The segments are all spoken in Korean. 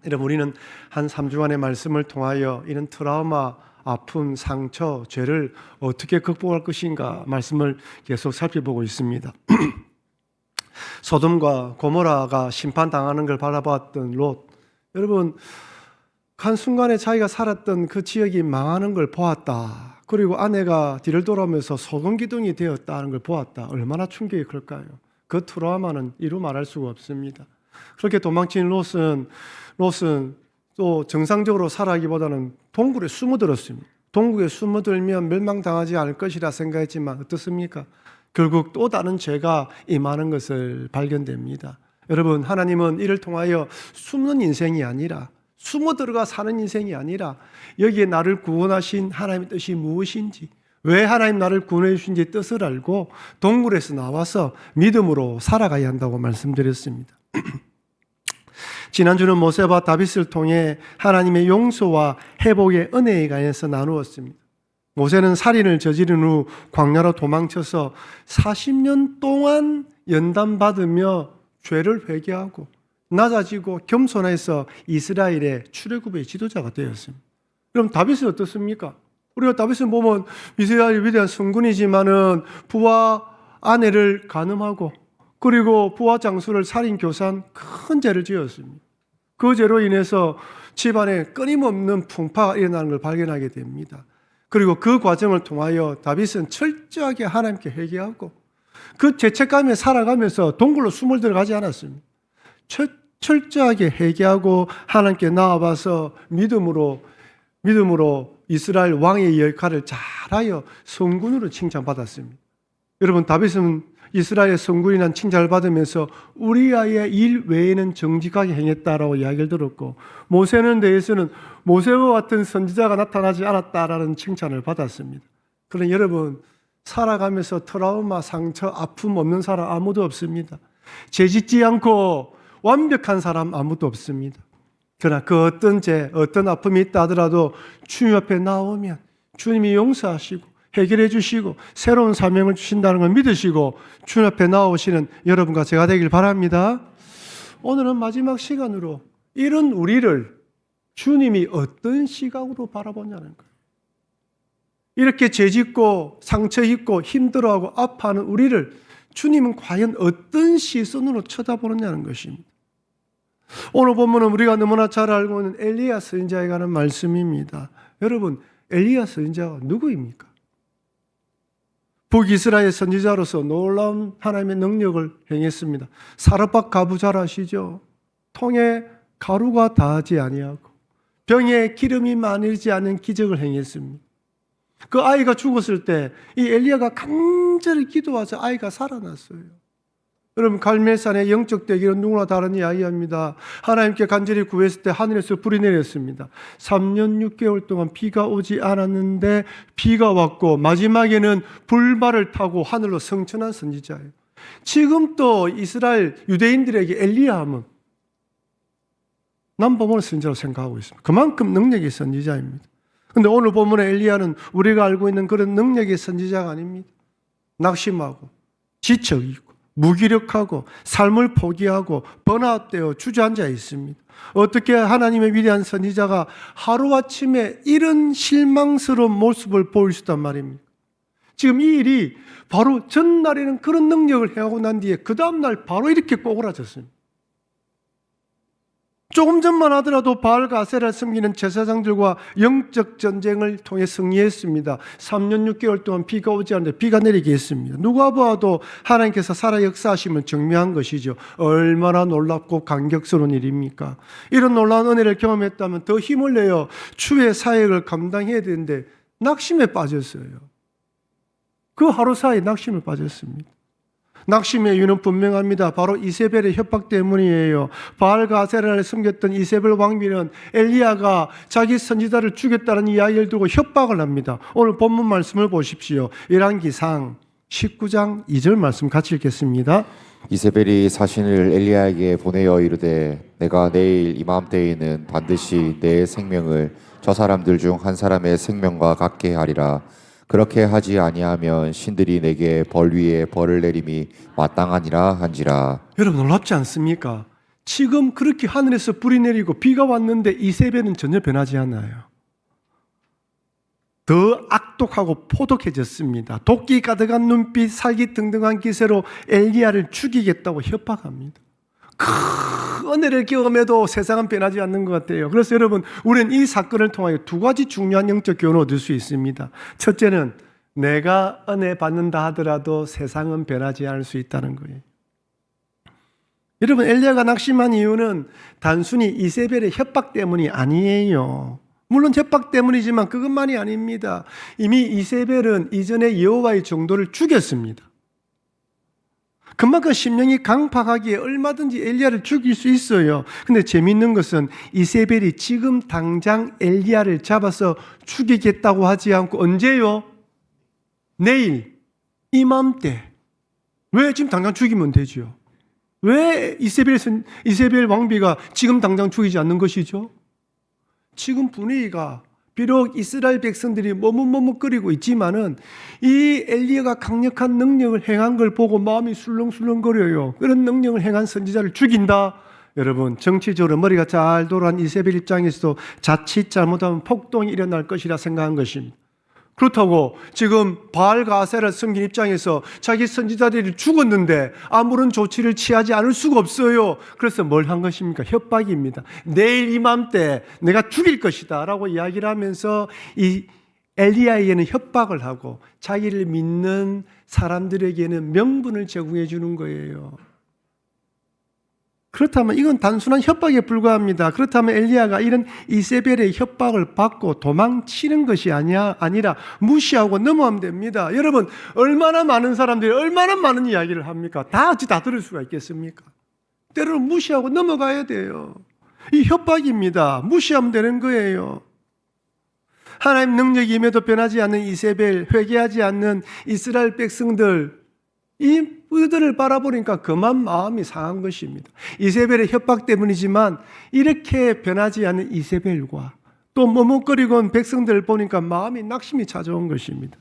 여러분, 우리는 한 3주간의 말씀을 통하여 이런 트라우마, 아픔, 상처, 죄를 어떻게 극복할 것인가 말씀을 계속 살펴보고 있습니다. 소돔과 고모라가 심판당하는 걸 바라봤던 롯, 여러분, 한순간에 자기가 살았던 그 지역이 망하는 걸 보았다. 그리고 아내가 뒤를 돌아오면서 소금 기둥이 되었다는 걸 보았다. 얼마나 충격이 클까요? 그 트라우마는 이루 말할 수가 없습니다. 그렇게 도망친 롯은 또 정상적으로 살아가기보다는 동굴에 숨어들었습니다. 동굴에 숨어들면 멸망당하지 않을 것이라 생각했지만 어떻습니까? 결국 또 다른 죄가 임하는 것을 발견됩니다. 여러분, 하나님은 이를 통하여 숨는 인생이 아니라, 숨어 들어가 사는 인생이 아니라, 여기에 나를 구원하신 하나님의 뜻이 무엇인지, 왜 하나님 나를 구원해 주신지 뜻을 알고 동굴에서 나와서 믿음으로 살아가야 한다고 말씀드렸습니다. 지난주는 모세와 다윗을 통해 하나님의 용서와 회복의 은혜에 관해서 나누었습니다. 모세는 살인을 저지른 후 광야로 도망쳐서 40년 동안 연단받으며 죄를 회개하고 낮아지고 겸손해서 이스라엘의 출애굽의 지도자가 되었습니다. 그럼 다윗은 어떻습니까? 우리가 다윗을 보면 이스라엘의 위대한 성군이지만은 부하 아내를 간음하고 그리고 부하 장수를 살인 교사한 큰 죄를 지었습니다. 그 죄로 인해서 집안에 끊임없는 풍파가 일어나는 걸 발견하게 됩니다. 그리고 그 과정을 통하여 다윗은 철저하게 하나님께 회개하고 그 죄책감에 살아가면서 동굴로 숨을 들어가지 않았습니다. 철저하게 회개하고 하나님께 나아가서 믿음으로 이스라엘 왕의 역할을 잘하여 성군으로 칭찬받았습니다. 여러분, 다윗은 이스라엘의 성군이라는 칭찬을 받으면서 우리아의 일 외에는 정직하게 행했다라고 이야기를 들었고, 모세는 대해서는 모세와 같은 선지자가 나타나지 않았다라는 칭찬을 받았습니다. 그러나 여러분, 살아가면서 트라우마, 상처, 아픔 없는 사람 아무도 없습니다. 죄짓지 않고 완벽한 사람 아무도 없습니다. 그러나 그 어떤 죄, 어떤 아픔이 있다 하더라도 주님 앞에 나오면 주님이 용서하시고 해결해 주시고 새로운 사명을 주신다는 걸 믿으시고 주님 앞에 나오시는 여러분과 제가 되길 바랍니다. 오늘은 마지막 시간으로 이런 우리를 주님이 어떤 시각으로 바라보냐는 거예요. 이렇게 죄짓고 상처 입고 힘들어하고 아파하는 우리를 주님은 과연 어떤 시선으로 쳐다보느냐는 것입니다. 오늘 본문은 우리가 너무나 잘 알고 있는 엘리야 선지자에 관한 말씀입니다. 여러분, 엘리야 선지자가 누구입니까? 북이스라엘 선지자로서 놀라운 하나님의 능력을 행했습니다. 사르밧 가부 잘 아시죠? 통에 가루가 닿지 아니하고 병에 기름이 마르지 않은 기적을 행했습니다. 그 아이가 죽었을 때 이 엘리야가 간절히 기도해서 아이가 살아났어요. 여러분, 갈멜산의 영적 대기는 누구나 다른 이야기입니다. 하나님께 간절히 구했을 때 하늘에서 불이 내렸습니다. 3년 6개월 동안 비가 오지 않았는데 비가 왔고 마지막에는 불발을 타고 하늘로 승천한 선지자예요. 지금 또 이스라엘 유대인들에게 엘리야 하면 남보모는 선지자로 생각하고 있습니다. 그만큼 능력의 선지자입니다. 그런데 오늘 본문의 엘리야는 우리가 알고 있는 그런 능력의 선지자가 아닙니다. 낙심하고 지쳐있고 무기력하고 삶을 포기하고 번아웃되어 주저앉아 있습니다. 어떻게 하나님의 위대한 선지자가 하루아침에 이런 실망스러운 모습을 보일 수 있단 말입니까? 지금 이 일이 바로 전날에는 그런 능력을 해하고 난 뒤에 그 다음날 바로 이렇게 꼬그라졌습니다. 조금 전만 하더라도 바알과 아세라를 섬기는 제사장들과 영적 전쟁을 통해 승리했습니다. 3년 6개월 동안 비가 오지 않는데 비가 내리게 했습니다. 누가 봐도 하나님께서 살아 역사하심을 증명한 것이죠. 얼마나 놀랍고 감격스러운 일입니까? 이런 놀라운 은혜를 경험했다면 더 힘을 내어 주의 사역을 감당해야 되는데 낙심에 빠졌어요. 그 하루 사이에 낙심에 빠졌습니다. 낙심의 이유는 분명합니다. 바로 이세벨의 협박 때문이에요. 바알과 아세라를 섬겼던 이세벨 왕비는 엘리야가 자기 선지자를 죽였다는 이야기를 두고 협박을 합니다. 오늘 본문 말씀을 보십시오. 열왕기상 19장 2절 말씀 같이 읽겠습니다. 이세벨이 사신을 엘리야에게 보내어 이르되 내가 내일 이맘때에는 반드시 내 생명을 저 사람들 중 한 사람의 생명과 같게 하리라. 그렇게 하지 아니하면 신들이 내게 벌 위에 벌을 내림이 마땅하니라 한지라. 여러분, 놀랍지 않습니까? 지금 그렇게 하늘에서 불이 내리고 비가 왔는데 이세벨은 전혀 변하지 않아요. 더 악독하고 포독해졌습니다. 도끼 가득한 눈빛, 살기등등한 기세로 엘리야를 죽이겠다고 협박합니다. 큰 은혜를 경험해도 세상은 변하지 않는 것 같아요. 그래서 여러분, 우리는 이 사건을 통하여 두 가지 중요한 영적 교훈을 얻을 수 있습니다. 첫째는 내가 은혜 받는다 하더라도 세상은 변하지 않을 수 있다는 거예요. 여러분, 엘리야가 낙심한 이유는 단순히 이세벨의 협박 때문이 아니에요. 물론 협박 때문이지만 그것만이 아닙니다. 이미 이세벨은 이전에 여호와의 정도를 죽였습니다. 그만큼 심령이 강팍하기에 얼마든지 엘리야를 죽일 수 있어요. 근데 재미있는 것은 이세벨이 지금 당장 엘리야를 잡아서 죽이겠다고 하지 않고 언제요? 내일, 이맘때. 왜 지금 당장 죽이면 되죠? 왜 이세벨 왕비가 지금 당장 죽이지 않는 것이죠? 지금 분위기가 비록 이스라엘 백성들이 머뭇머뭇거리고 있지만은 이 엘리야가 강력한 능력을 행한 걸 보고 마음이 술렁술렁거려요. 그런 능력을 행한 선지자를 죽인다? 여러분, 정치적으로 머리가 잘 돌아간 이세벨 입장에서도 자칫 잘못하면 폭동이 일어날 것이라 생각한 것입니다. 그렇다고 지금 바알과 아세라를 섬긴 입장에서 자기 선지자들이 죽었는데 아무런 조치를 취하지 않을 수가 없어요. 그래서 뭘 한 것입니까? 협박입니다. 내일 이맘때 내가 죽일 것이다 라고 이야기를 하면서 이 엘리야에게는 협박을 하고 자기를 믿는 사람들에게는 명분을 제공해 주는 거예요. 그렇다면 이건 단순한 협박에 불과합니다. 그렇다면 엘리야가 이런 이세벨의 협박을 받고 도망치는 것이 아니라 무시하고 넘어가면 됩니다. 여러분, 얼마나 많은 사람들이 얼마나 많은 이야기를 합니까? 다 들을 수가 있겠습니까? 때로는 무시하고 넘어가야 돼요. 이 협박입니다. 무시하면 되는 거예요. 하나님 능력이 임해도 변하지 않는 이세벨, 회개하지 않는 이스라엘 백성들, 이들을 바라보니까 그만 마음이 상한 것입니다. 이세벨의 협박 때문이지만 이렇게 변하지 않는 이세벨과 또 머뭇거리고 온 백성들을 보니까 마음이 낙심이 찾아온 것입니다.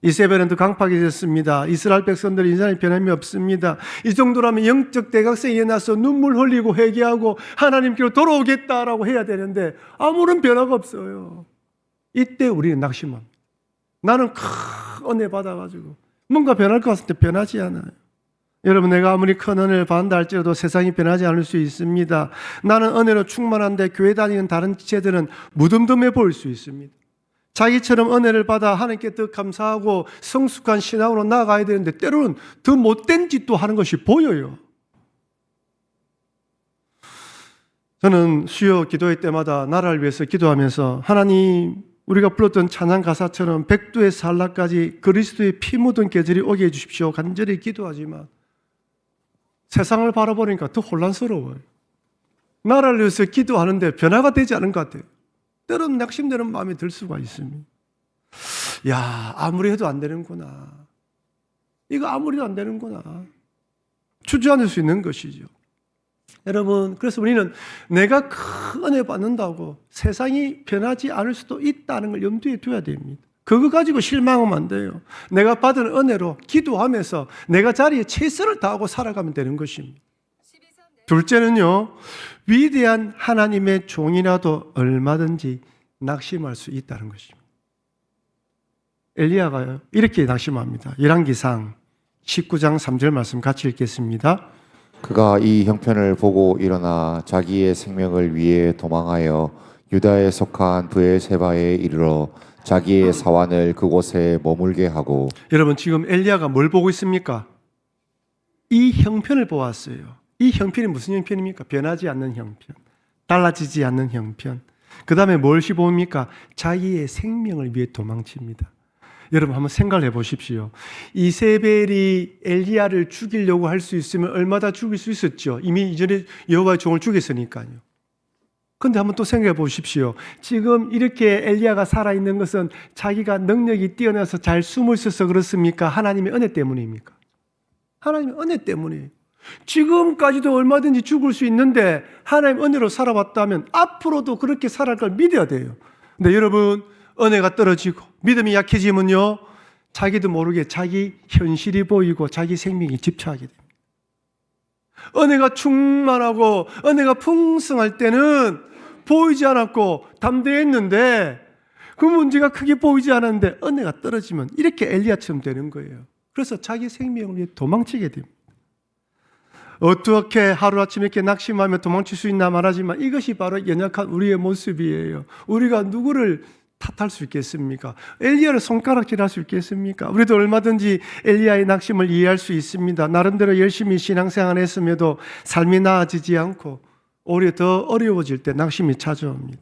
이세벨은 더 강팍해졌습니다. 이스라엘 백성들은 인생에 변함이 없습니다. 이 정도라면 영적 대각성이 일어나서 눈물 흘리고 회개하고 하나님께로 돌아오겠다라고 해야 되는데 아무런 변화가 없어요. 이때 우리는 낙심합니다. 나는 큰 은혜 받아가지고 뭔가 변할 것 같은데 변하지 않아요. 여러분, 내가 아무리 큰 은혜를 받는다 할지라도 세상이 변하지 않을 수 있습니다. 나는 은혜로 충만한데 교회 다니는 다른 지체들은 무덤덤해 보일 수 있습니다. 자기처럼 은혜를 받아 하나님께 더 감사하고 성숙한 신앙으로 나아가야 되는데 때로는 더 못된 짓도 하는 것이 보여요. 저는 수요 기도회 때마다 나라를 위해서 기도하면서 하나님, 우리가 불렀던 찬양 가사처럼 백두의 산라까지 그리스도의 피 묻은 계절이 오게 해주십시오. 간절히 기도하지만 세상을 바라보니까 더 혼란스러워요. 나라를 위해서 기도하는데 변화가 되지 않은 것 같아요. 때로는 낙심되는 마음이 들 수가 있습니다. 야, 아무리 해도 안 되는구나. 이거 아무리 해도 안 되는구나. 주저앉을 수 있는 것이죠. 여러분, 그래서 우리는 내가 큰 은혜 받는다고 세상이 변하지 않을 수도 있다는 걸 염두에 둬야 됩니다. 그거 가지고 실망하면 안 돼요. 내가 받은 은혜로 기도하면서 내가 자리에 최선을 다하고 살아가면 되는 것입니다. 둘째는요, 위대한 하나님의 종이라도 얼마든지 낙심할 수 있다는 것입니다. 엘리야가요, 이렇게 낙심합니다. 열왕기상 19장 3절 말씀 같이 읽겠습니다. 그가 이 형편을 보고 일어나 자기의 생명을 위해 도망하여 유다에 속한 브엘세바에 이르러 자기의 사환을 그곳에 머물게 하고. 여러분, 지금 엘리야가 뭘 보고 있습니까? 이 형편을 보았어요. 이 형편이 무슨 형편입니까? 변하지 않는 형편, 달라지지 않는 형편. 그 다음에 무엇이 보입니까? 자기의 생명을 위해 도망칩니다. 여러분, 한번 생각을 해보십시오. 이세벨이 엘리야를 죽이려고 할 수 있으면 얼마나 죽일 수 있었죠. 이미 이전에 여호와의 종을 죽였으니까요. 그런데 한번 또 생각해 보십시오. 지금 이렇게 엘리야가 살아있는 것은 자기가 능력이 뛰어나서 잘 숨을 쉬어서 그렇습니까? 하나님의 은혜 때문입니까? 하나님의 은혜 때문이에요. 지금까지도 얼마든지 죽을 수 있는데 하나님 은혜로 살아왔다면 앞으로도 그렇게 살아갈 걸 믿어야 돼요. 근데 여러분, 은혜가 떨어지고 믿음이 약해지면요, 자기도 모르게 자기 현실이 보이고 자기 생명이 집착하게 됩니다. 은혜가 충만하고 은혜가 풍성할 때는 보이지 않았고 담대했는데 그 문제가 크게 보이지 않았는데 은혜가 떨어지면 이렇게 엘리야처럼 되는 거예요. 그래서 자기 생명을 위해 도망치게 됩니다. 어떻게 하루아침에 이렇게 낙심하며 도망칠 수 있나 말하지만 이것이 바로 연약한 우리의 모습이에요. 우리가 누구를 탓할 수 있겠습니까? 엘리야를 손가락질할 수 있겠습니까? 우리도 얼마든지 엘리야의 낙심을 이해할 수 있습니다. 나름대로 열심히 신앙생활 했음에도 삶이 나아지지 않고 오히려 더 어려워질 때 낙심이 찾아옵니다.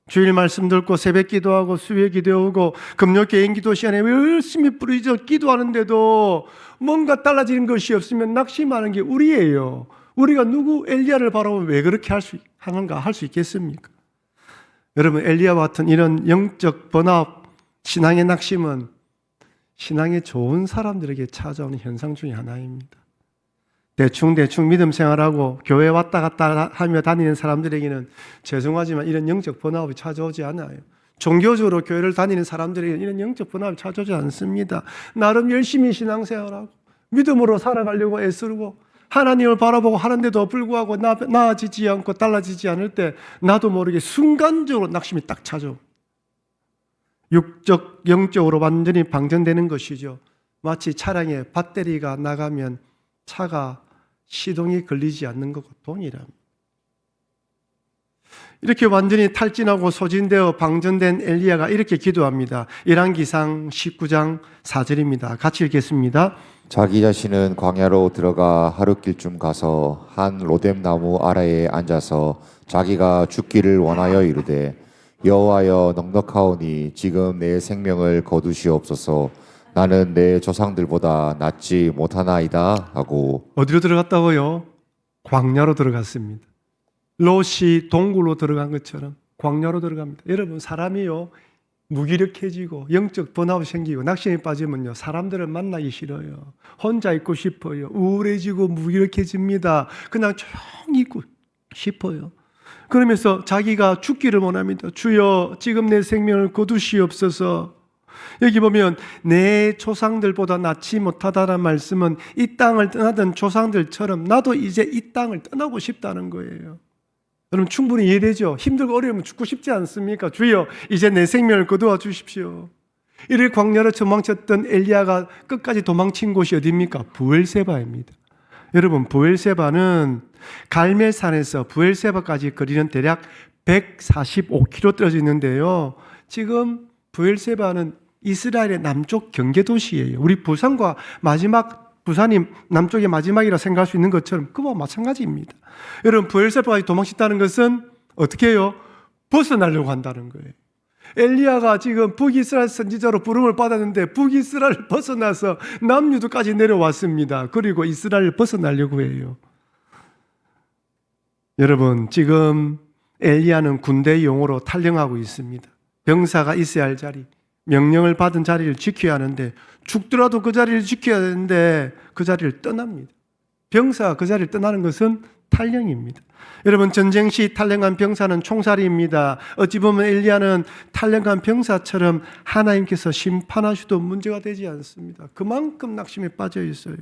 주일 말씀 듣고 새벽 기도하고 수요 기도하고 금요 개인 기도 시간에 열심히 부르짖어 기도하는데도 뭔가 달라지는 것이 없으면 낙심하는 게 우리예요. 우리가 누구 엘리야를 바라보면 왜 그렇게 하는가 할 수 있겠습니까? 여러분, 엘리야와 같은 이런 영적 번아웃, 신앙의 낙심은 신앙에 좋은 사람들에게 찾아오는 현상 중에 하나입니다. 대충 믿음 생활하고 교회 왔다 갔다 하며 다니는 사람들에게는 죄송하지만 이런 영적 번아웃이 찾아오지 않아요. 종교적으로 교회를 다니는 사람들에게는 이런 영적 번아웃이 찾아오지 않습니다. 나름 열심히 신앙생활하고 믿음으로 살아가려고 애쓰고 하나님을 바라보고 하는데도 불구하고 나아지지 않고 달라지지 않을 때 나도 모르게 순간적으로 낙심이 딱 찾아오. 육적, 영적으로 완전히 방전되는 것이죠. 마치 차량에 배터리가 나가면 차가 시동이 걸리지 않는 것과 동일합니다. 이렇게 완전히 탈진하고 소진되어 방전된 엘리야가 이렇게 기도합니다. 열왕기상 19장 4절입니다. 같이 읽겠습니다. 자기 자신은 광야로 들어가 하룻길쯤 가서 한 로뎀나무 아래에 앉아서 자기가 죽기를 원하여 이르되 여호와여 넉넉하오니 지금 내 생명을 거두시옵소서. 나는 내 조상들보다 낫지 못하나이다 하고. 어디로 들어갔다고요? 광야로 들어갔습니다. 롯이 동굴로 들어간 것처럼 광야로 들어갑니다. 여러분, 사람이요 무기력해지고 영적 번아웃이 생기고 낙심에 빠지면요 사람들을 만나기 싫어요. 혼자 있고 싶어요. 우울해지고 무기력해집니다. 그냥 조용히 있고 싶어요. 그러면서 자기가 죽기를 원합니다. 주여 지금 내 생명을 거두시옵소서. 여기 보면 내 조상들보다 낫지 못하다는 말씀은 이 땅을 떠나던 조상들처럼 나도 이제 이 땅을 떠나고 싶다는 거예요. 여러분 충분히 이해되죠? 힘들고 어려우면 죽고 싶지 않습니까? 주여 이제 내 생명을 거두어 주십시오. 이를 광야로 도망쳤던 엘리야가 끝까지 도망친 곳이 어디입니까? 브엘세바입니다. 여러분 브엘세바는 갈멜산에서 브엘세바까지 거리는 대략 145km 떨어져 있는데요. 지금 브엘세바는 이스라엘의 남쪽 경계도시예요. 우리 부산과 부산이 남쪽의 마지막이라 생각할 수 있는 것처럼 그와 마찬가지입니다. 여러분 브엘세바까지 도망쳤다는 것은 어떻게 해요? 벗어나려고 한다는 거예요. 엘리야가 지금 북이스라엘 선지자로 부름을 받았는데 북이스라엘을 벗어나서 남유도까지 내려왔습니다. 그리고 이스라엘을 벗어나려고 해요. 여러분 지금 엘리야는 군대 용으로 탈영하고 있습니다. 병사가 있어야 할 자리, 명령을 받은 자리를 지켜야 하는데 죽더라도 그 자리를 지켜야 되는데 그 자리를 떠납니다. 병사가 그 자리를 떠나는 것은 탈영입니다. 여러분 전쟁 시 탈영한 병사는 총살입니다. 어찌 보면 엘리야는 탈영한 병사처럼 하나님께서 심판하셔도 문제가 되지 않습니다. 그만큼 낙심에 빠져 있어요.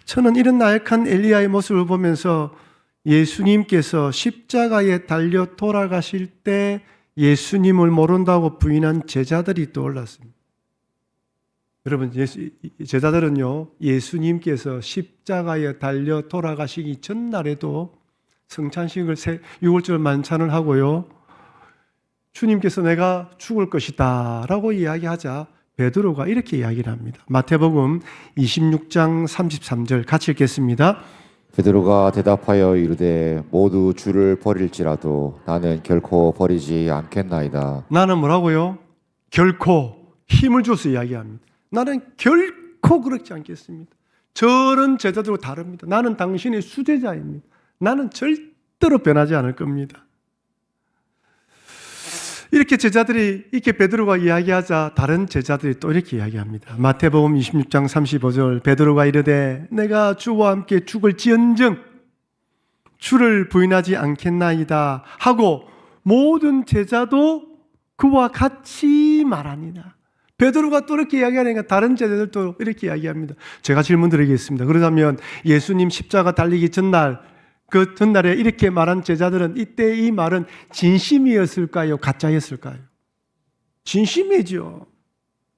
저는 이런 나약한 엘리야의 모습을 보면서 예수님께서 십자가에 달려 돌아가실 때 예수님을 모른다고 부인한 제자들이 떠올랐습니다. 여러분 제자들은요 예수님께서 십자가에 달려 돌아가시기 전날에도 성찬식을 6월절 만찬을 하고요 주님께서 내가 죽을 것이다 라고 이야기하자 베드로가 이렇게 이야기를 합니다. 마태복음 26장 33절 같이 읽겠습니다. 베드로가 대답하여 이르되 모두 주를 버릴지라도 나는 결코 버리지 않겠나이다. 나는 뭐라고요? 결코 힘을 줘서 이야기합니다. 나는 결코 그렇지 않겠습니다. 저런 제자들과 다릅니다. 나는 당신의 수제자입니다. 나는 절대로 변하지 않을 겁니다. 이렇게 제자들이 이렇게 베드로가 이야기하자 다른 제자들이 또 이렇게 이야기합니다. 마태복음 26장 35절 베드로가 이르되 내가 주와 함께 죽을지언정 주를 부인하지 않겠나이다 하고 모든 제자도 그와 같이 말하니라. 베드로가 또 이렇게 이야기하니까 다른 제자들도 이렇게 이야기합니다. 제가 질문 드리겠습니다. 그러자면 예수님 십자가 달리기 전날, 그 전날에 이렇게 말한 제자들은 이때 이 말은 진심이었을까요? 가짜였을까요? 진심이죠.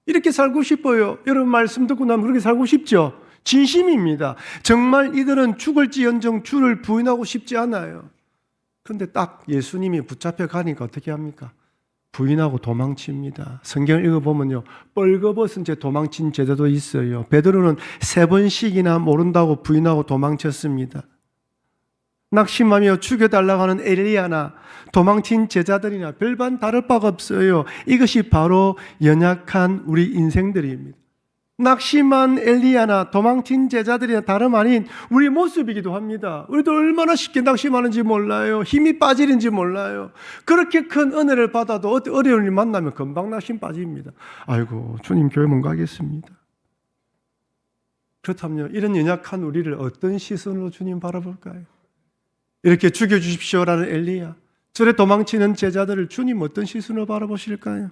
이렇게 살고 싶어요. 여러분 말씀 듣고 나면 그렇게 살고 싶죠? 진심입니다. 정말 이들은 죽을지언정 주를 부인하고 싶지 않아요. 그런데 딱 예수님이 붙잡혀 가니까 어떻게 합니까? 부인하고 도망칩니다. 성경을 읽어보면요, 뻘거벗은 채 도망친 제자도 있어요. 베드로는 3번씩이나 모른다고 부인하고 도망쳤습니다. 낙심하며 죽여달라고 하는 엘리야나 도망친 제자들이나 별반 다를 바가 없어요. 이것이 바로 연약한 우리 인생들입니다. 낙심한 엘리야나 도망친 제자들이나 다름 아닌 우리 모습이기도 합니다. 우리도 얼마나 쉽게 낙심하는지 몰라요. 힘이 빠지는지 몰라요. 그렇게 큰 은혜를 받아도 어려운 일 만나면 금방 낙심 빠집니다. 아이고, 주님 교회 못 가겠습니다. 그렇다면 이런 연약한 우리를 어떤 시선으로 주님 바라볼까요? 이렇게 죽여주십시오라는 엘리야, 절에 도망치는 제자들을 주님 어떤 시선으로 바라보실까요?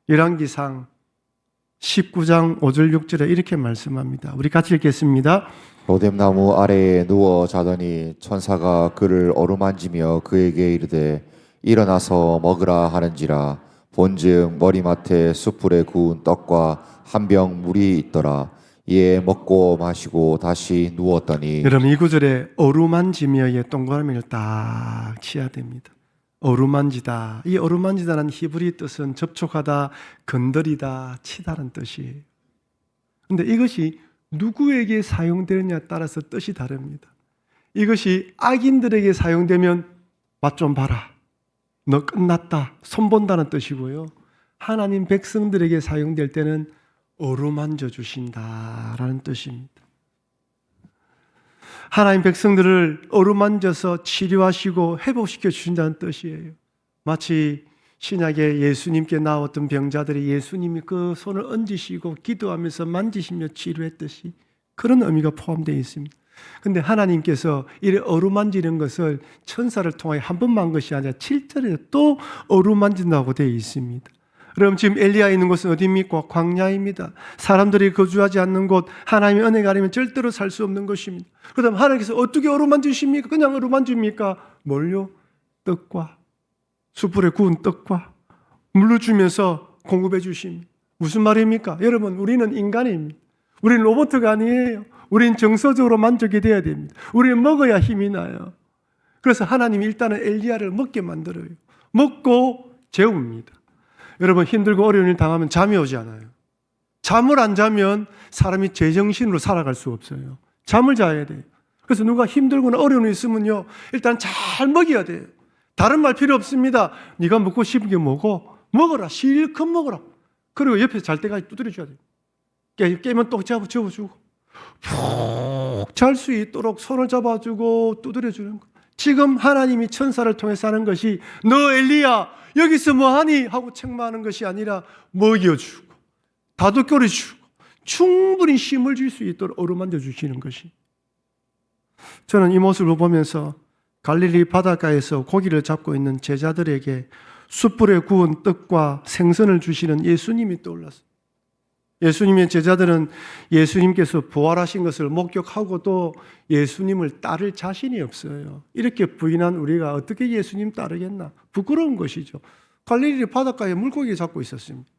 열왕기상 19장 5절 6절에 이렇게 말씀합니다. 우리 같이 읽겠습니다. 로뎀나무 아래에 누워 자더니 천사가 그를 어루만지며 그에게 이르되 일어나서 먹으라 하는지라. 본즉 머리맡에 숯불에 구운 떡과 한 병 물이 있더라. 이에 먹고 마시고 다시 누웠더니. 여러분 이 구절에 어루만지며의 동그라미를 딱 치야 됩니다. 어루만지다. 이 어루만지다는 히브리 뜻은 접촉하다, 건드리다, 치다라는 뜻이에요. 그런데 이것이 누구에게 사용되느냐에 따라서 뜻이 다릅니다. 이것이 악인들에게 사용되면 맛 좀 봐라, 너 끝났다, 손본다는 뜻이고요. 하나님 백성들에게 사용될 때는 어루만져 주신다라는 뜻입니다. 하나님 백성들을 어루만져서 치료하시고 회복시켜 주신다는 뜻이에요. 마치 신약에 예수님께 나왔던 병자들이 예수님이 그 손을 얹으시고 기도하면서 만지시며 치료했듯이 그런 의미가 포함되어 있습니다. 그런데 하나님께서 이 어루만지는 것을 천사를 통하여 한 번만 한 것이 아니라 7절에 또 어루만진다고 되어 있습니다. 그럼 지금 엘리야 있는 곳은 어디입니까? 광야입니다. 사람들이 거주하지 않는 곳, 하나님의 은혜가 아니면 절대로 살 수 없는 것입니다. 그다음 하나님께서 어떻게 어루만지십니까? 그냥 어루만집니까? 뭘요? 떡과 숯불에 구운 떡과 물로 주면서 공급해 주십니다. 무슨 말입니까? 여러분, 우리는 인간입니다. 우리는 로봇가 아니에요. 우리는 정서적으로 만족이 돼야 됩니다. 우리는 먹어야 힘이 나요. 그래서 하나님이 일단은 엘리야를 먹게 만들어요. 먹고 재웁니다. 여러분, 힘들고 어려운 일 당하면 잠이 오지 않아요. 잠을 안 자면 사람이 제정신으로 살아갈 수 없어요. 잠을 자야 돼요. 그래서 누가 힘들거나 어려운 일 있으면요, 일단 잘 먹여야 돼요. 다른 말 필요 없습니다. 네가 먹고 싶은 게 뭐고 먹어라. 실컷 먹어라. 그리고 옆에서 잘 때까지 두드려줘야 돼요. 깨면 또 재워주고 푹 잘 수 있도록 손을 잡아주고 두드려주는 거. 지금 하나님이 천사를 통해서 하는 것이 너 엘리야 여기서 뭐하니? 하고 책망하는 것이 아니라 먹여주고 다독거려주고 충분히 힘을 줄 수 있도록 어루만져 주시는 것이. 저는 이 모습을 보면서 갈릴리 바닷가에서 고기를 잡고 있는 제자들에게 숯불에 구운 떡과 생선을 주시는 예수님이 떠올랐어요. 예수님의 제자들은 예수님께서 부활하신 것을 목격하고도 예수님을 따를 자신이 없어요. 이렇게 부인한 우리가 어떻게 예수님 따르겠나? 부끄러운 것이죠. 갈릴리 바닷가에 물고기 잡고 있었습니다.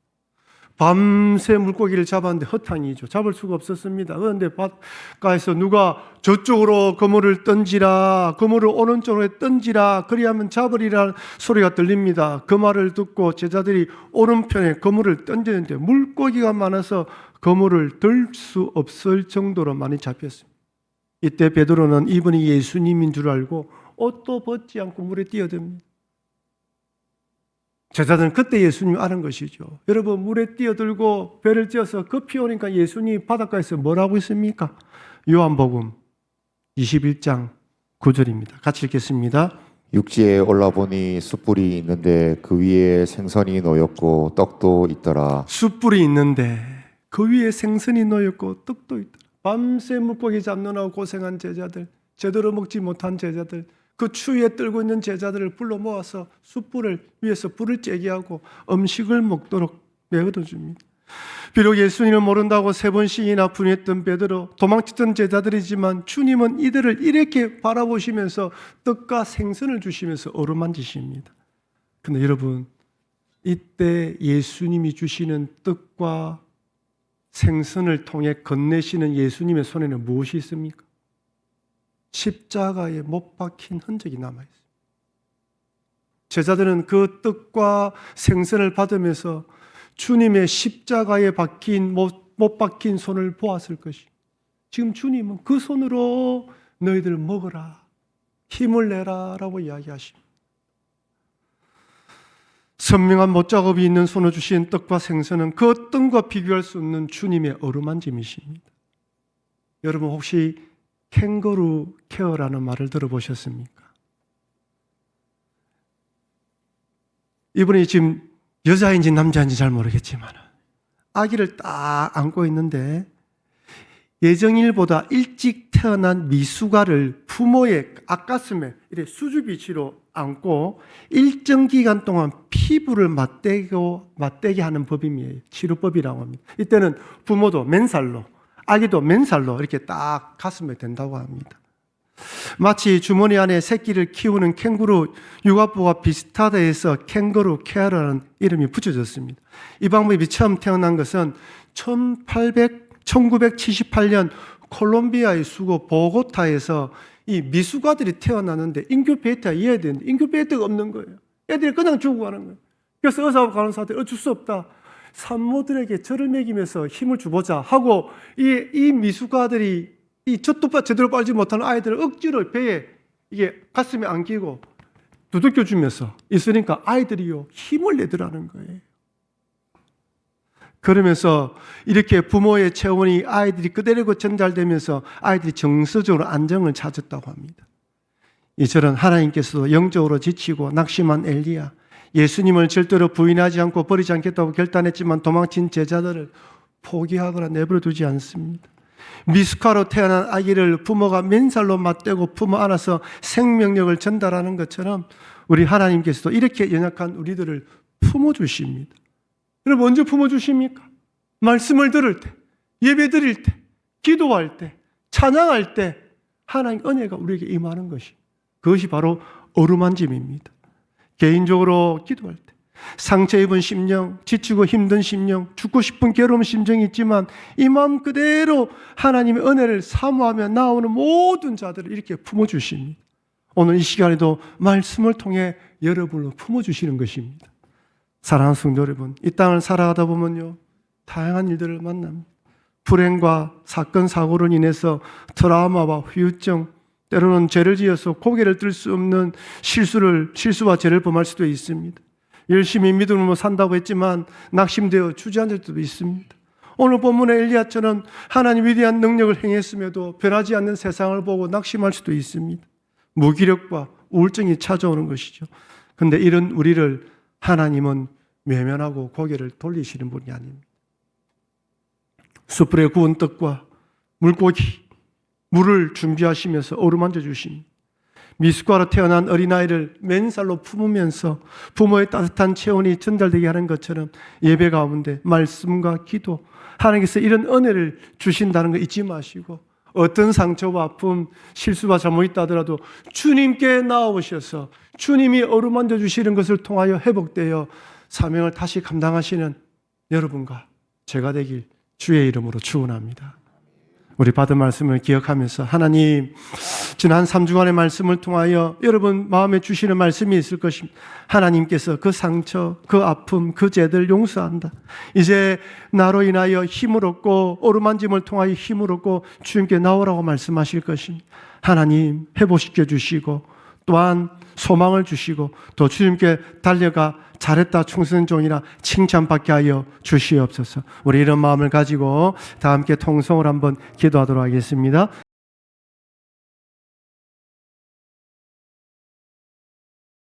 밤새 물고기를 잡았는데 허탕이죠. 잡을 수가 없었습니다. 그런데 바닷가에서 누가 저쪽으로 그물을 던지라, 그물을 오른쪽으로 던지라, 그리하면 잡으리라는 소리가 들립니다. 그 말을 듣고 제자들이 오른편에 그물을 던지는데 물고기가 많아서 그물을 들 수 없을 정도로 많이 잡혔습니다. 이때 베드로는 이분이 예수님인 줄 알고 옷도 벗지 않고 물에 뛰어듭니다. 제자들은 그때 예수님이 아는 것이죠. 여러분, 물에 뛰어들고 배를 찧어서 급히 오니까 예수님이 바닷가에서 뭐라고 했습니까? 요한복음 21장 9절입니다. 같이 읽겠습니다. 육지에 올라보니 숯불이 있는데 그 위에 생선이 놓였고 떡도 있더라. 숯불이 있는데 그 위에 생선이 놓였고 떡도 있더라. 밤새 물고기 잡느라고 고생한 제자들, 제대로 먹지 못한 제자들, 그 추위에 떨고 있는 제자들을 불러 모아서 숯불을 위에서 불을 쬐게 하고 음식을 먹도록 내어줘 줍니다. 비록 예수님을 모른다고 3번씩이나 분했던 베드로, 도망쳤던 제자들이지만 주님은 이들을 이렇게 바라보시면서 떡과 생선을 주시면서 어루만지십니다. 근데 여러분, 이때 예수님이 주시는 떡과 생선을 통해 건네시는 예수님의 손에는 무엇이 있습니까? 십자가에 못 박힌 흔적이 남아있습니다. 제자들은 그 떡과 생선을 받으면서 주님의 십자가에 박힌 못 박힌 손을 보았을 것이. 지금 주님은 그 손으로 너희들 먹어라, 힘을 내라 라고 이야기하십니다. 선명한 못자국이 있는 손을 주신 떡과 생선은 그 어떤 것과 비교할 수 없는 주님의 어루만짐이십니다. 여러분 혹시 캥거루 케어라는 말을 들어보셨습니까? 이분이 지금 여자인지 남자인지 잘 모르겠지만 아기를 딱 안고 있는데 예정일보다 일찍 태어난 미숙아를 부모의 앞가슴에 이렇게 수줍이치로 안고 일정 기간 동안 피부를 맞대게 하는 법임이에요. 치료법이라고 합니다. 이때는 부모도 맨살로, 아기도 맨살로 이렇게 딱 가슴에 댄다고 합니다. 마치 주머니 안에 새끼를 키우는 캥거루 육아부와 비슷하다 해서 캥거루 케어라는 이름이 붙여졌습니다. 이 방법이 처음 태어난 것은 1978년 콜롬비아의 수도 보고타에서 이 미숙아들이 태어나는데 인큐베이터가 이어야 되는데 인큐베이터가 없는 거예요. 애들이 그냥 죽어가는 거예요. 그래서 의사와 간호사들이 어쩔 수 없다, 산모들에게 젖을 먹이면서 힘을 주보자 하고 이 미숙아들이 이 젖도 제대로 빨지 못하는 아이들을 억지로 배에 이게 가슴에 안기고 두들겨 주면서 있으니까 아이들이요 힘을 내더라는 거예요. 그러면서 이렇게 부모의 체온이 아이들이 그대로 전달되면서 아이들이 정서적으로 안정을 찾았다고 합니다. 이처럼 하나님께서도 영적으로 지치고 낙심한 엘리야, 예수님을 절대로 부인하지 않고 버리지 않겠다고 결단했지만 도망친 제자들을 포기하거나 내버려 두지 않습니다. 미숙아로 태어난 아기를 부모가 맨살로 맞대고 품어 안아서 생명력을 전달하는 것처럼 우리 하나님께서도 이렇게 연약한 우리들을 품어주십니다. 여러분 언제 품어주십니까? 말씀을 들을 때, 예배 드릴 때, 기도할 때, 찬양할 때 하나님 은혜가 우리에게 임하는 것이, 그것이 바로 어루만짐입니다. 개인적으로 기도할 때 상처 입은 심령, 지치고 힘든 심령, 죽고 싶은 괴로운 심정이 있지만 이 마음 그대로 하나님의 은혜를 사모하며 나오는 모든 자들을 이렇게 품어주십니다. 오늘 이 시간에도 말씀을 통해 여러분을 품어주시는 것입니다. 사랑하는 성도 여러분, 이 땅을 살아가다 보면요 다양한 일들을 만납니다. 불행과 사건 사고로 인해서 트라우마와 후유증, 때로는 죄를 지어서 고개를 들 수 없는 실수와 죄를 범할 수도 있습니다. 열심히 믿음으로 산다고 했지만 낙심되어 주저앉을 수도 있습니다. 오늘 본문의 엘리야처럼 하나님 위대한 능력을 행했음에도 변하지 않는 세상을 보고 낙심할 수도 있습니다. 무기력과 우울증이 찾아오는 것이죠. 그런데 이런 우리를 하나님은 외면하고 고개를 돌리시는 분이 아닙니다. 숯불에 구운 떡과 물고기, 물을 준비하시면서 어루만져 주십니다. 미숙아로 태어난 어린아이를 맨살로 품으면서 부모의 따뜻한 체온이 전달되게 하는 것처럼 예배 가운데 말씀과 기도, 하나님께서 이런 은혜를 주신다는 거 잊지 마시고 어떤 상처와 아픔, 실수와 잘못 있다 하더라도 주님께 나아오셔서 주님이 어루만져 주시는 것을 통하여 회복되어 사명을 다시 감당하시는 여러분과 제가 되길 주의 이름으로 축원합니다. 우리 받은 말씀을 기억하면서 하나님, 지난 3주간의 말씀을 통하여 여러분 마음에 주시는 말씀이 있을 것입니다. 하나님께서 그 상처, 그 아픔, 그 죄들 용서한다. 이제 나로 인하여 힘을 얻고 어루만짐을 통하여 힘을 얻고 주님께 나오라고 말씀하실 것입니다. 하나님 회복시켜 주시고 또한 소망을 주시고 또 주님께 달려가 잘했다 충성된 종이라 칭찬받게 하여 주시옵소서. 우리 이런 마음을 가지고 다 함께 통성을 한번 기도하도록 하겠습니다.